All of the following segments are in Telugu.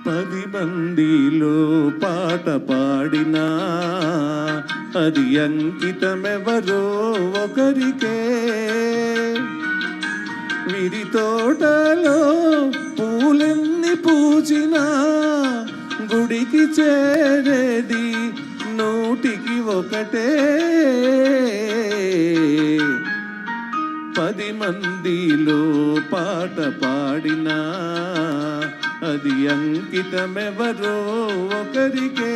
10 మందిలో పాట పాడినా అది అంకితమెవరో ఒకరికే. విరి తోటలో పూలెన్ని పూచినా గుడికి చేరేది 100కి 1. 10 మందిలో పాట పాడినా అది అంకితమెవరో ఒకరికే.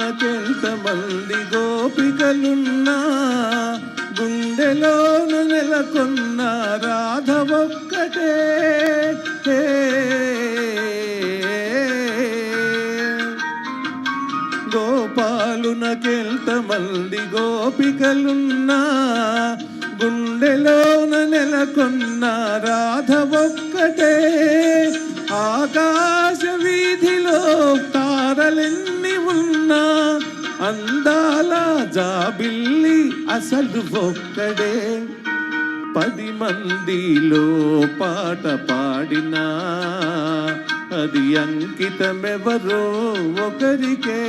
గోపాలునకెంతమంది గోపికలున్నా గుండెలోన నెలకొన్న రాధ ఒక్కటే. గోపాలునకెంతమంది గోపికలున్నా గుండెలోన నెలకొన్న రాధ ఒక్కటే. ఆకాశ వీధిలో తారలెన్ని ఉన్నా అందాల జాబిల్లి అసలు ఒక్కడే. 10 మందిలో పాట పాడినా అది అంకితమెవరో ఒకరికే.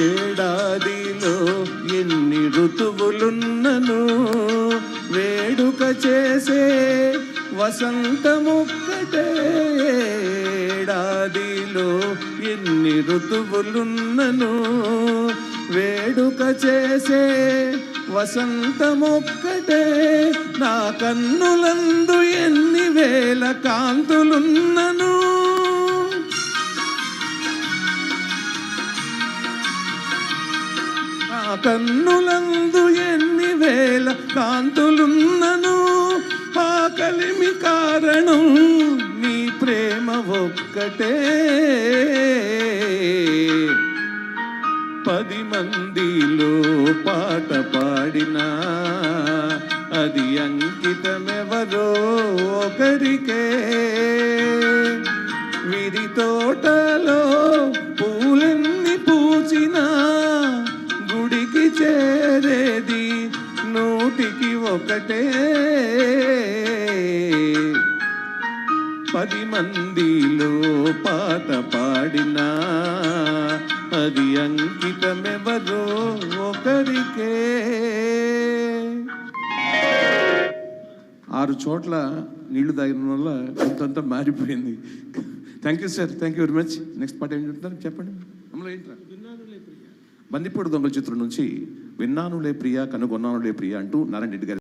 ఏడాదిలో ఎన్ని ఋతువులున్నను వేడుక చేసే వసంతమొక్కటే. ఏడాదిలో ఎన్ని ఋతువులున్నను వేడుక చేసే వసంతమొక్కటే. నా కన్నులందు ఎన్ని వేల కాంతులున్నను కన్నులందు ఎన్ని వేల కాంతులున్నను ఆకలిమి కారణం నీ ప్రేమ ఒక్కటే. 10 మందిలో పాట పాడినా అది అంకితమెవరో ఒకరికే. విరి తోటలో పూలెన్ని పూచినా గుడికి చేరేది 100కి 1. 10 మందిలో పాట పాడినా అది అంకితమెవరో ఒకరికే. 6 చోట్ల నీళ్లు తాగిన వల్ల కొంతంతా మారిపోయింది. Thank you sir, thank you very much. Next పాట ఏం చెప్తారు చెప్పండి. అమలు ఏంట్రా? బందిపోటు దొంగల చిత్రం నుంచి విన్నానులే ప్రియా కనుగొన్నానులే ప్రియా అంటూ నారాయణ రెడ్డి గారు